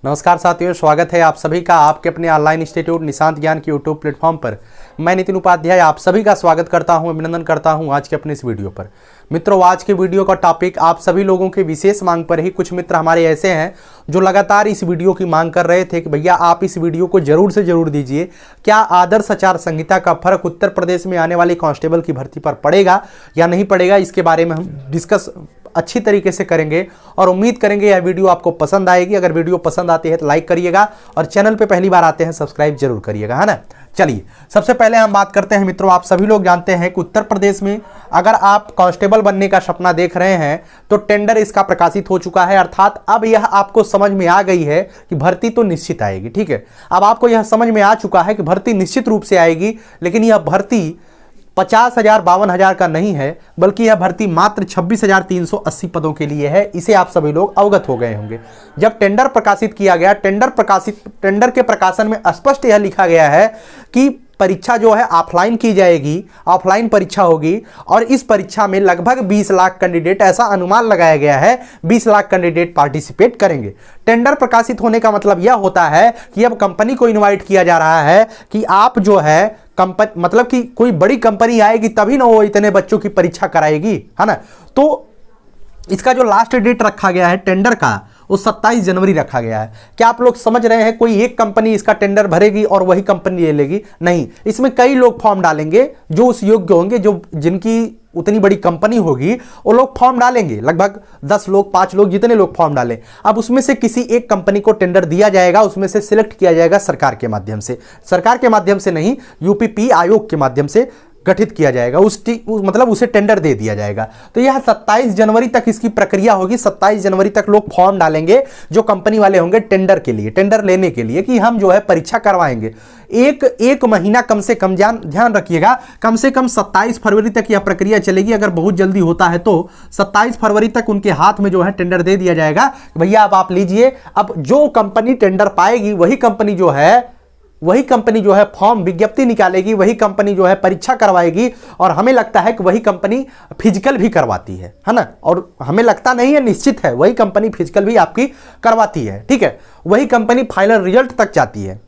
नमस्कार साथियों, स्वागत है आप सभी का आपके अपने ऑनलाइन इंस्टीट्यूट निशांत ज्ञान के यूट्यूब प्लेटफॉर्म पर। मैं नितिन उपाध्याय आप सभी का स्वागत करता हूं, अभिनंदन करता हूं आज के अपने इस वीडियो पर। मित्रों, आज के वीडियो का टॉपिक आप सभी लोगों के विशेष मांग पर ही कुछ मित्र हमारे ऐसे हैं जो लगातार इस वीडियो की मांग कर रहे थे कि भैया आप इस वीडियो को जरूर से जरूर दीजिए। क्या आदर्श आचार संहिता का फर्क उत्तर प्रदेश में आने वाली कांस्टेबल की भर्ती पर पड़ेगा या नहीं पड़ेगा, इसके बारे में हम डिस्कस अच्छी तरीके से करेंगे और उम्मीद करेंगे यह वीडियो आपको पसंद आएगी। अगर वीडियो पसंद आती है तो लाइक करिएगा और चैनल पे पहली बार आते हैं सब्सक्राइब जरूर करिएगा, है ना। चलिए सबसे पहले हम बात करते हैं मित्रों, आप सभी लोग जानते हैं कि उत्तर प्रदेश में अगर आप कांस्टेबल बनने का सपना देख रहे हैं तो टेंडर इसका प्रकाशित हो चुका है, अर्थात अब यह आपको समझ में आ गई है कि भर्ती तो निश्चित आएगी। ठीक है, अब आपको यह समझ में आ चुका है कि भर्ती निश्चित रूप से आएगी, लेकिन यह भर्ती 50,000 52,000 का नहीं है, बल्कि यह भर्ती मात्र 26,380 पदों के लिए है। इसे आप सभी लोग अवगत हो गए होंगे। जब टेंडर प्रकाशित किया गया, टेंडर के प्रकाशन में स्पष्ट यह लिखा गया है कि परीक्षा जो है ऑफलाइन की जाएगी, ऑफलाइन परीक्षा होगी और इस परीक्षा में लगभग 20 लाख कैंडिडेट, ऐसा अनुमान लगाया गया है 20 लाख कैंडिडेट पार्टिसिपेट करेंगे। टेंडर प्रकाशित होने का मतलब यह होता है कि अब कंपनी को इनवाइट किया जा रहा है कि आप जो है मतलब कि कोई बड़ी कंपनी आएगी तभी ना वो इतने बच्चों की परीक्षा कराएगी, है ना। तो इसका जो लास्ट डेट रखा गया है टेंडर का वो 27 जनवरी रखा गया है। क्या आप लोग समझ रहे हैं कोई एक कंपनी इसका टेंडर भरेगी और वही कंपनी ले लेगी? नहीं, इसमें कई लोग फॉर्म डालेंगे जो उस योग्य होंगे, जो जिनकी उतनी बड़ी कंपनी होगी वो लोग फॉर्म डालेंगे, लगभग 10 लोग 5 लोग जितने लोग फॉर्म डालें। अब उसमें से किसी एक कंपनी को टेंडर दिया जाएगा, उसमें से सिलेक्ट किया जाएगा सरकार के माध्यम से। सरकार के माध्यम से नहीं, यूपीपी आयोग के माध्यम से गठित किया जाएगा, मतलब उसे टेंडर दे दिया जाएगा। तो यह 27 जनवरी तक इसकी प्रक्रिया होगी। 27 जनवरी तक लोग फॉर्म डालेंगे जो कंपनी वाले होंगे टेंडर के लिए, टेंडर लेने के लिए कि हम जो है परीक्षा करवाएंगे। एक महीना कम से कम, ध्यान रखिएगा, कम से कम 27 फरवरी तक यह प्रक्रिया चलेगी। अगर बहुत जल्दी होता है तो 27 फरवरी तक उनके हाथ में जो है टेंडर दे दिया जाएगा, भैया अब आप लीजिए। अब जो कंपनी टेंडर पाएगी वही कंपनी जो है फॉर्म विज्ञप्ति निकालेगी, वही कंपनी जो है परीक्षा करवाएगी। और हमें लगता है कि वही कंपनी फिजिकल भी करवाती है ना। और हमें लगता नहीं है, निश्चित है वही कंपनी फिजिकल भी आपकी करवाती है। ठीक है, वही कंपनी फाइनल रिजल्ट तक जाती है।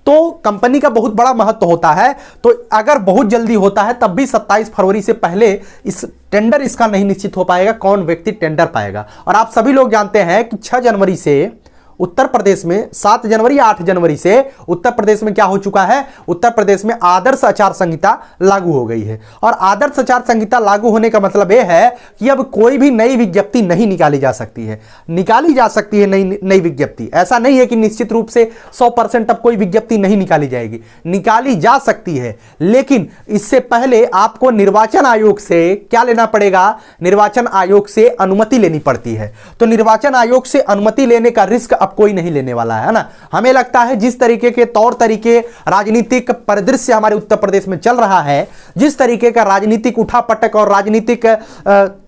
तो कंपनी का बहुत बड़ा महत्व होता है। तो अगर बहुत जल्दी होता है तब भी 27 फरवरी से पहले इस टेंडर इसका नहीं निश्चित हो पाएगा कौन व्यक्ति टेंडर पाएगा। और आप सभी लोग जानते हैं कि 6 जनवरी से उत्तर प्रदेश में, 7 जनवरी 8 जनवरी से उत्तर प्रदेश में क्या हो चुका है, उत्तर प्रदेश में आदर्श आचार संहिता लागू हो गई है। और आदर्श आचार संहिता लागू होने का मतलब यह है कि अब कोई भी नई विज्ञप्ति नहीं निकाली जा सकती है। निकाली जा सकती है नई विज्ञप्ति, ऐसा नहीं है कि निश्चित रूप से 100% अब कोई विज्ञप्ति नहीं निकाली जाएगी, निकाली जा सकती है। लेकिन इससे पहले आपको निर्वाचन आयोग से क्या लेना पड़ेगा, निर्वाचन आयोग से अनुमति लेनी पड़ती है। तो निर्वाचन आयोग से अनुमति लेने का रिस्क अब कोई नहीं लेने वाला है ना। हमें लगता है जिस तरीके के तौर तरीके राजनीतिक परिदृश्य हमारे उत्तर प्रदेश में चल रहा है, जिस तरीके का राजनीतिक उठापटक और राजनीतिक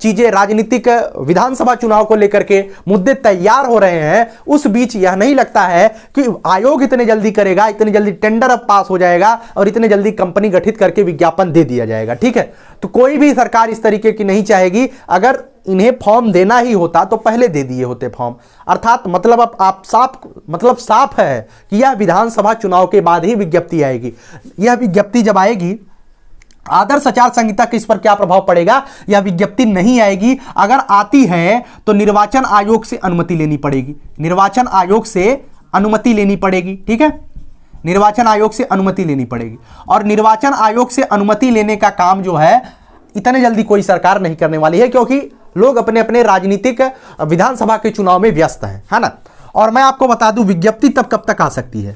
चीजें, राजनीतिक विधानसभा चुनाव को लेकर के मुद्दे तैयार हो रहे हैं, उस बीच यह नहीं लगता है कि आयोग इतने जल्दी करेगा, इतने जल्दी टेंडर अब पास हो जाएगा और इतने जल्दी कंपनी गठित करके विज्ञापन दे दिया जाएगा। ठीक है, तो कोई भी सरकार इस तरीके की नहीं चाहेगी। अगर इन्हें फॉर्म देना ही होता तो पहले दे दिए होते फॉर्म। अर्थात मतलब अब आप साफ है कि यह विधानसभा चुनाव के बाद ही विज्ञप्ति आएगी। यह विज्ञप्ति जब आएगी, आदर्श आचार संहिता किस पर क्या प्रभाव पड़ेगा, यह विज्ञप्ति नहीं आएगी। अगर आती है तो निर्वाचन आयोग से अनुमति लेनी पड़ेगी, निर्वाचन आयोग से अनुमति लेनी पड़ेगी। ठीक है, निर्वाचन आयोग से अनुमति लेनी पड़ेगी। और निर्वाचन आयोग से अनुमति लेने का काम जो है इतने जल्दी कोई सरकार नहीं करने वाली है, क्योंकि लोग अपने अपने राजनीतिक विधानसभा के चुनाव में व्यस्त हैं, है ना। और मैं आपको बता दूं विज्ञप्ति तब कब तक आ सकती है।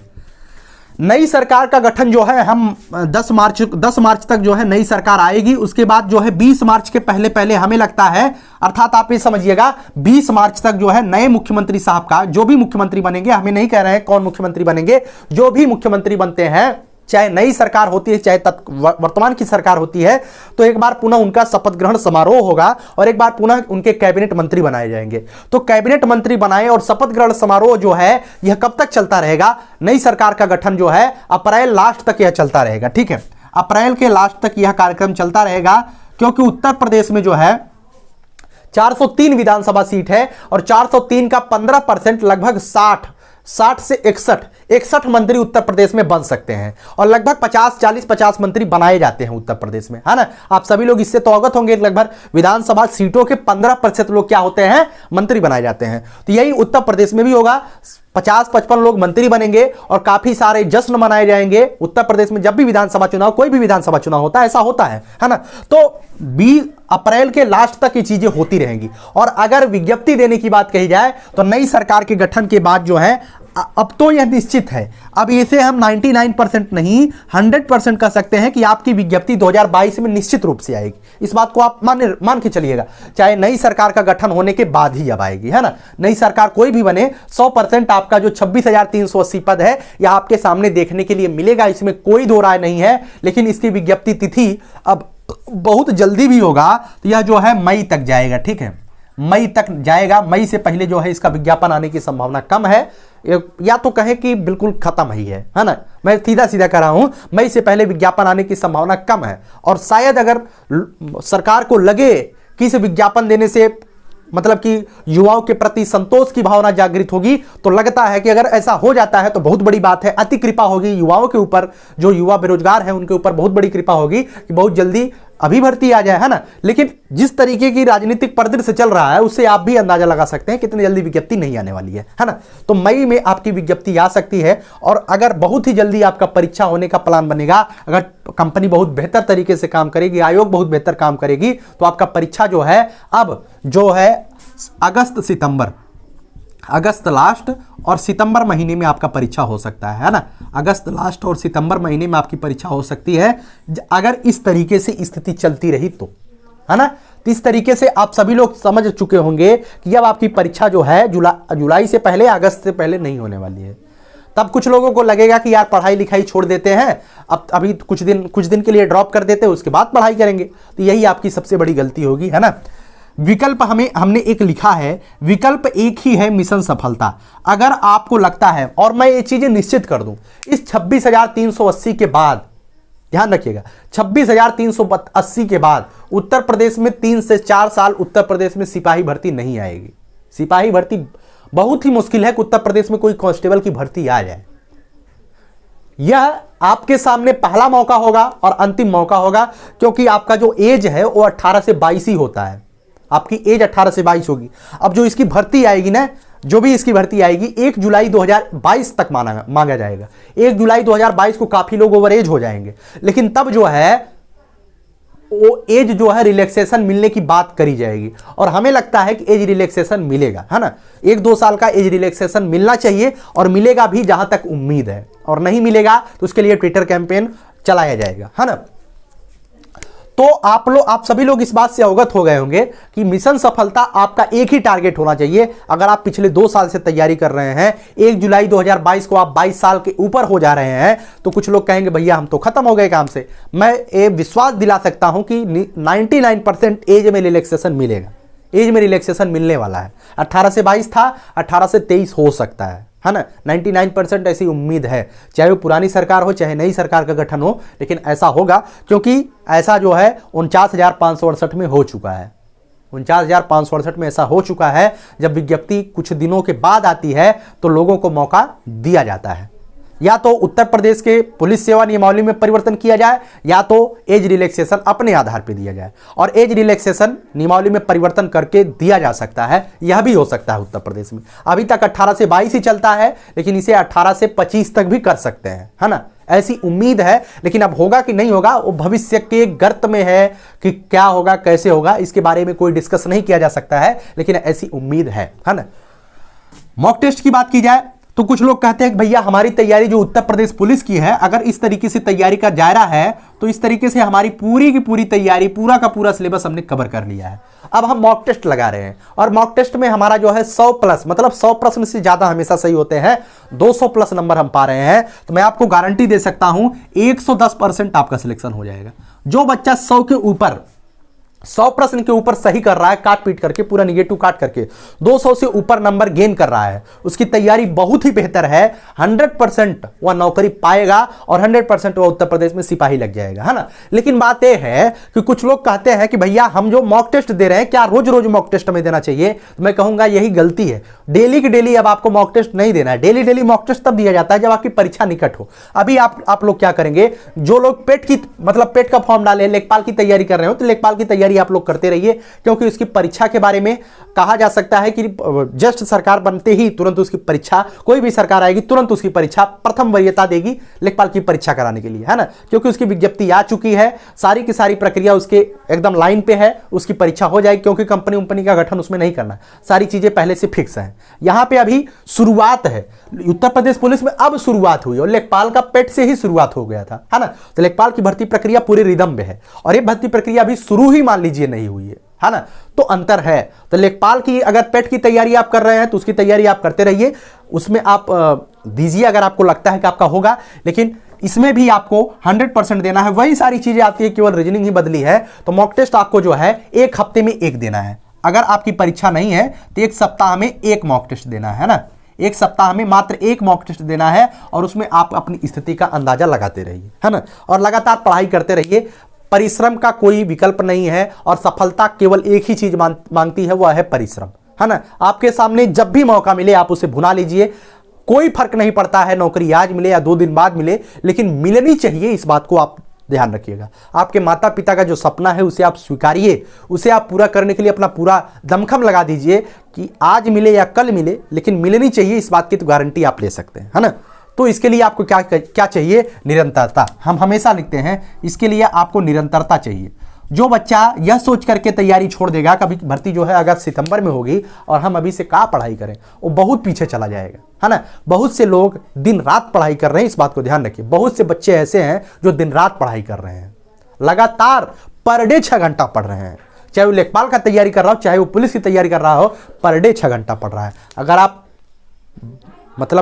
नई सरकार का गठन जो है, हम 10 मार्च तक जो है नई सरकार आएगी। उसके बाद जो है 20 मार्च के पहले हमें लगता है, अर्थात आप ये समझिएगा 20 मार्च तक जो है नए मुख्यमंत्री साहब का, जो भी मुख्यमंत्री बनेंगे, हमें नहीं कह रहे हैं कौन मुख्यमंत्री बनेंगे, जो भी मुख्यमंत्री बनते हैं, चाहे नई सरकार होती है चाहे वर्तमान की सरकार होती है, तो एक बार पुनः उनका शपथ ग्रहण समारोह होगा और एक बार पुनः उनके कैबिनेट मंत्री बनाए जाएंगे। तो कैबिनेट मंत्री बनाए और शपथ ग्रहण समारोह जो है यह कब तक चलता रहेगा, नई सरकार का गठन जो है अप्रैल लास्ट तक यह चलता रहेगा। ठीक है, अप्रैल के लास्ट तक यह कार्यक्रम चलता रहेगा, क्योंकि उत्तर प्रदेश में जो है 403 विधानसभा सीट है और 403 का 15% लगभग 60 60 से 61 मंत्री उत्तर प्रदेश में बन सकते हैं और लगभग 50 मंत्री बनाए जाते हैं उत्तर प्रदेश में, है ना। आप सभी लोग इससे तो अवगत होंगे, लगभग विधानसभा सीटों के 15% लोग क्या होते हैं, मंत्री बनाए जाते हैं। तो यही उत्तर प्रदेश में भी होगा, 50-55 लोग मंत्री बनेंगे और काफी सारे जश्न मनाए जाएंगे उत्तर प्रदेश में। जब भी विधानसभा चुनाव, कोई भी विधानसभा चुनाव होता है, ऐसा होता है ना। तो 20 अप्रैल के लास्ट तक ये चीजें होती रहेंगी। और अगर विज्ञप्ति देने की बात कही जाए तो नई सरकार के गठन के बाद जो है, अब तो यह निश्चित है, अब इसे हम 99% नहीं 100% कह सकते हैं कि आपकी विज्ञप्ति 2022 में निश्चित रूप से आएगी। इस बात को आप मान के चलिएगा, चाहे नई सरकार का गठन होने के बाद ही अब आएगी, है ना। नई सरकार कोई भी बने, 100% आपका जो 26,380 पद है यह आपके सामने देखने के लिए मिलेगा, इसमें कोई दो राय नहीं है। लेकिन इसकी विज्ञप्ति तिथि अब बहुत जल्दी भी होगा, तो यह जो है मई तक जाएगा, ठीक है, मई तक जाएगा। मई से पहले जो है इसका विज्ञापन आने की संभावना कम है, या तो कहें कि बिल्कुल खत्म ही है ना। मैं सीधा सीधा कह रहा हूं, मई से पहले विज्ञापन आने की संभावना कम है। और शायद अगर सरकार को लगे कि इस विज्ञापन देने से मतलब कि युवाओं के प्रति संतोष की भावना जागृत होगी, तो लगता है कि अगर ऐसा हो जाता है तो बहुत बड़ी बात है, अति कृपा होगी युवाओं के ऊपर, जो युवा बेरोजगार हैं उनके ऊपर बहुत बड़ी कृपा होगी कि बहुत जल्दी अभी भर्ती आ जाए, है ना। लेकिन जिस तरीके की राजनीतिक परिदृश्य चल रहा है उससे आप भी अंदाजा लगा सकते हैं कितनी जल्दी विज्ञप्ति नहीं आने वाली है ना। तो मई में आपकी विज्ञप्ति आ सकती है। और अगर बहुत ही जल्दी आपका परीक्षा होने का प्लान बनेगा, अगर कंपनी बहुत बेहतर तरीके से काम करेगी, आयोग बहुत बेहतर काम करेगी, तो आपका परीक्षा जो है अब जो है अगस्त लास्ट और सितंबर महीने में आपका परीक्षा हो सकता है ना। अगस्त लास्ट और सितंबर महीने में आपकी परीक्षा हो सकती है, अगर इस तरीके से स्थिति चलती रही तो, है ना। तो इस तरीके से आप सभी लोग समझ चुके होंगे कि अब आपकी परीक्षा जो है जुलाई से पहले, अगस्त से पहले नहीं होने वाली है। तब कुछ लोगों को लगेगा कि यार पढ़ाई लिखाई छोड़ देते हैं, अब अभी कुछ दिन के लिए ड्रॉप कर देते हैं, उसके बाद पढ़ाई करेंगे। तो यही आपकी सबसे बड़ी गलती होगी, है ना। विकल्प हमने एक लिखा है, विकल्प एक ही है मिशन सफलता। अगर आपको लगता है, और मैं ये चीजें निश्चित कर दूं, इस 26,380 के बाद ध्यान रखिएगा, 26,380 के बाद उत्तर प्रदेश में 3 से 4 साल उत्तर प्रदेश में सिपाही भर्ती नहीं आएगी। सिपाही भर्ती बहुत ही मुश्किल है कि उत्तर प्रदेश में कोई कांस्टेबल की भर्ती आ जाए। यह आपके सामने पहला मौका होगा और अंतिम मौका होगा, क्योंकि आपका जो एज है वो 18 से 22 ही होता है। आपकी एज 18 से 22 होगी। अब जो इसकी भर्ती आएगी ना, जो भी इसकी भर्ती आएगी 1 जुलाई 2022 तक मांगा जाएगा। 1 जुलाई 2022 को काफी लोग ओवर एज हो जाएंगे, लेकिन तब जो है वो एज जो है रिलैक्सेशन मिलने की बात करी जाएगी। और हमें लगता है कि एज रिलैक्सेशन मिलेगा, है ना। 1-2 साल का एज रिलैक्सेशन मिलना चाहिए और मिलेगा भी, जहां तक उम्मीद है। और नहीं मिलेगा तो उसके लिए ट्विटर कैंपेन चलाया जाएगा, है ना। तो आप सभी लोग इस बात से अवगत हो गए होंगे कि मिशन सफलता आपका एक ही टारगेट होना चाहिए। अगर आप पिछले 2 साल से तैयारी कर रहे हैं, 1 जुलाई 2022 को आप 22 साल के ऊपर हो जा रहे हैं, तो कुछ लोग कहेंगे भैया हम तो खत्म हो गए काम से। मैं ये विश्वास दिला सकता हूं कि 99% एज में रिलैक्सेशन मिलेगा, एज में रिलैक्सेशन मिलने वाला है। 18 से 22 था, 18 से 23 हो सकता है ना। 99% ऐसी उम्मीद है, चाहे वो पुरानी सरकार हो चाहे नई सरकार का गठन हो, लेकिन ऐसा होगा। क्योंकि ऐसा जो है 49,568 में हो चुका है, 49,568 में ऐसा हो चुका है। जब विज्ञप्ति कुछ दिनों के बाद आती है तो लोगों को मौका दिया जाता है, या तो उत्तर प्रदेश के पुलिस सेवा नियमावली में परिवर्तन किया जाए, या तो एज रिलैक्सेशन अपने आधार पर दिया जाए। और एज रिलैक्सेशन नियमावली में परिवर्तन करके दिया जा सकता है, यह भी हो सकता है उत्तर प्रदेश में। अभी तक 18 से 22 ही चलता है, लेकिन इसे 18 से 25 तक भी कर सकते हैं, है ना। ऐसी उम्मीद है, लेकिन अब होगा कि नहीं होगा वो भविष्य के गर्त में है कि क्या होगा कैसे होगा, इसके बारे में कोई डिस्कस नहीं किया जा सकता है, लेकिन ऐसी उम्मीद है ना। मॉक टेस्ट की बात की जाए तो कुछ लोग कहते हैं कि भैया हमारी तैयारी जो उत्तर प्रदेश पुलिस की है, अगर इस तरीके से तैयारी का दायरा है तो इस तरीके से हमारी पूरी की पूरी तैयारी, पूरा का पूरा सिलेबस हमने कवर कर लिया है। अब हम मॉक टेस्ट लगा रहे हैं और मॉक टेस्ट में हमारा जो है 100+, मतलब 100 प्रश्न से ज्यादा हमेशा सही होते हैं, 200+ नंबर हम पा रहे हैं, तो मैं आपको गारंटी दे सकता हूं 110% आपका सिलेक्शन हो जाएगा। जो बच्चा 100 के ऊपर 100 प्रश्न के ऊपर सही कर रहा है, काट पीट करके, पूरा निगेटिव काट करके 200 से ऊपर नंबर गेन कर रहा है, उसकी तैयारी बहुत ही बेहतर है, 100% वह नौकरी पाएगा और 100% वह उत्तर प्रदेश में सिपाही लग जाएगा, है ना। लेकिन बात यह है कि कुछ लोग कहते हैं कि भैया हम जो मॉक टेस्ट दे रहे हैं क्या रोज रोज मॉक टेस्ट में देना चाहिए, तो मैं कहूंगा यही गलती है। डेली की डेली अब आपको मॉक टेस्ट नहीं देना है। डेली डेली मॉक टेस्ट तब दिया जाता है जब आपकी परीक्षा निकट हो। अभी आप लोग क्या करेंगे, जो लोग पेट का फॉर्म डाले, लेखपाल की तैयारी कर रहे हो, तो लेखपाल की तैयारी आप लोग करते रहिए, क्योंकि उसकी परीक्षा के बारे में कहा जा सकता है कि जस्ट सरकार बनते ही तुरंत उसकी परीक्षा, कोई भी सरकार आएगी तुरंत उसकी परीक्षा प्रथम वरीयता देगी लेखपाल की परीक्षा कराने के लिए, है ना, क्योंकि उसकी विज्ञप्ति आ चुकी है, सारी की सारी प्रक्रिया उसके एकदम लाइन पे है, उसकी परीक्षा हो जाएगी, क्योंकि कंपनी का गठन उसमें नहीं करना, सारी चीजें पहले से फिक्स है। यहां पे अभी शुरुआत है, उत्तर प्रदेश पुलिस में अब शुरुआत हुई और लेखपाल का पेट से ही शुरुआत हो गया था, है ना। तो लेखपाल की भर्ती प्रक्रिया पूरे रिदम में है और ये भर्ती प्रक्रिया अभी शुरू ही मान लीजिए नहीं हुई है ना, तो अंतर है। तो लेखपाल की अगर पेट की तैयारी आप कर रहे हैं तो उसकी तैयारी आप करते रहिए, उसमें आप दीजिए अगर आपको लगता है कि आपका होगा, लेकिन इसमें भी आपको 100% देना है। वही सारी चीजें आती है, केवल रीजनिंग ही बदली है। तो मॉक टेस्ट आपको जो है 1 हफ्ते में 1 देना है। अगर आपकी परीक्षा नहीं है तो 1 सप्ताह में 1 मॉक टेस्ट देना है ना, 1 सप्ताह में मात्र 1 मॉक टेस्ट देना है और उसमें आप अपनी स्थिति का अंदाजा लगाते रहिए, है ना, और लगातार पढ़ाई करते रहिए। परिश्रम का कोई विकल्प नहीं है और सफलता केवल एक ही चीज मांगती है, वह है परिश्रम, है ना। आपके सामने जब भी मौका मिले आप उसे भुना लीजिए, कोई फर्क नहीं पड़ता है नौकरी आज मिले या 2 दिन बाद मिले, लेकिन मिलनी चाहिए, इस बात को आप ध्यान रखिएगा। आपके माता पिता का जो सपना है उसे आप स्वीकारिए, उसे आप पूरा करने के लिए अपना पूरा दमखम लगा दीजिए कि आज मिले या कल मिले, लेकिन मिलनी चाहिए, इस बात की तो गारंटी आप ले सकते हैं, है ना। तो इसके लिए आपको क्या चाहिए, निरंतरता। हम हमेशा लिखते हैं इसके लिए आपको निरंतरता चाहिए। जो बच्चा यह सोच करके तैयारी छोड़ देगा, कभी भर्ती जो है अगर सितंबर में होगी और हम अभी से क्या पढ़ाई करें, वो बहुत पीछे चला जाएगा, है ना। बहुत से लोग दिन रात पढ़ाई कर रहे हैं, इस बात को ध्यान रखिए। बहुत से बच्चे ऐसे हैं जो दिन रात पढ़ाई कर रहे हैं, लगातार पर डे 6 घंटा पढ़ रहे हैं, चाहे वो लेखपाल का तैयारी कर रहा हो, चाहे वो पुलिस की तैयारी कर रहा हो, पर डे 6 घंटा पढ़ रहा है। अगर आप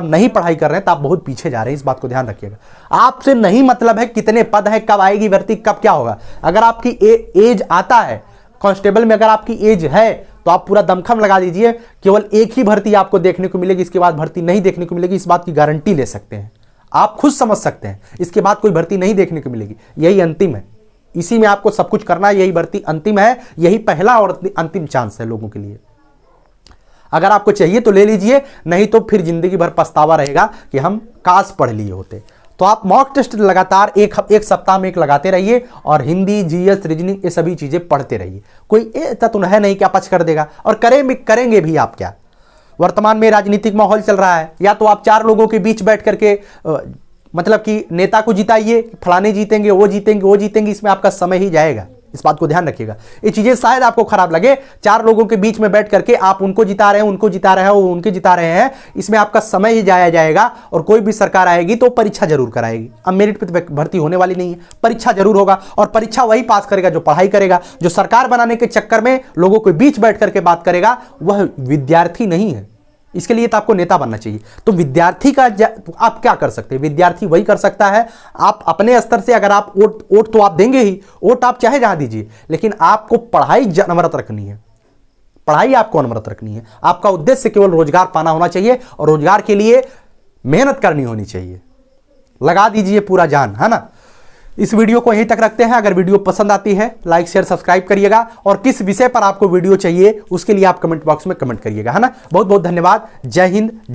नहीं पढ़ाई कर रहे हैं तो आप बहुत पीछे जा रहे हैं, इस बात को ध्यान रखिएगा। आपसे नहीं मतलब है कितने पद है, कब आएगी भर्ती, कब क्या होगा। अगर आपकी एज आता है कांस्टेबल में, अगर आपकी एज है तो आप पूरा दमखम लगा दीजिए, केवल एक ही भर्ती आपको देखने को मिलेगी, इसके बाद भर्ती नहीं देखने को मिलेगी, इस बात की गारंटी ले सकते हैं। आप खुद समझ सकते हैं, इसके बाद कोई भर्ती नहीं देखने को मिलेगी, यही अंतिम है, इसी में आपको सब कुछ करना है, यही भर्ती अंतिम है, यही पहला और अंतिम चांस है लोगों के लिए। अगर आपको चाहिए तो ले लीजिए, नहीं तो फिर जिंदगी भर पछतावा रहेगा कि हम काश पढ़ लिए होते। तो आप मॉक टेस्ट लगातार एक सप्ताह में 1 लगाते रहिए और हिंदी, जीएस, रीजनिंग ये सभी चीजें पढ़ते रहिए। कोई ऐसा तो है नहीं कि आप कर देगा, और करेंगे भी आप क्या। वर्तमान में राजनीतिक माहौल चल रहा है, या तो आप 4 लोगों के बीच बैठ करके मतलब कि नेता को जिताइए, फलाने जीतेंगे, वो जीतेंगे, इसमें आपका समय ही जाएगा, इस बात को ध्यान रखिएगा। ये चीजें शायद आपको खराब लगे, 4 लोगों के बीच में बैठ करके आप उनको जिता रहे हैं, वो उनके जिता रहे हैं, इसमें आपका समय ही जाया जाएगा। और कोई भी सरकार आएगी तो परीक्षा जरूर कराएगी। अब मेरिट पे भर्ती होने वाली नहीं है, परीक्षा जरूर होगा, और परीक्षा वही पास करेगा जो पढ़ाई करेगा। जो सरकार बनाने के चक्कर में लोगों के बीच बैठ करके बात करेगा वह विद्यार्थी नहीं है। इसके लिए तो आपको नेता बनना चाहिए। तो विद्यार्थी का आप क्या कर सकते हैं, विद्यार्थी वही कर सकता है। आप अपने स्तर से अगर आप वोट तो आप देंगे ही, वोट आप चाहे जहां दीजिए, लेकिन आपको पढ़ाई अनवरत रखनी है, पढ़ाई आपको अनवरत रखनी है। आपका उद्देश्य केवल रोजगार पाना होना चाहिए और रोजगार के लिए मेहनत करनी होनी चाहिए। लगा दीजिए पूरा जान, है ना। इस वीडियो को यहीं तक रखते हैं। अगर वीडियो पसंद आती है लाइक शेयर सब्सक्राइब करिएगा, और किस विषय पर आपको वीडियो चाहिए उसके लिए आप कमेंट बॉक्स में कमेंट करिएगा, है ना। बहुत बहुत धन्यवाद। जय हिंद, जय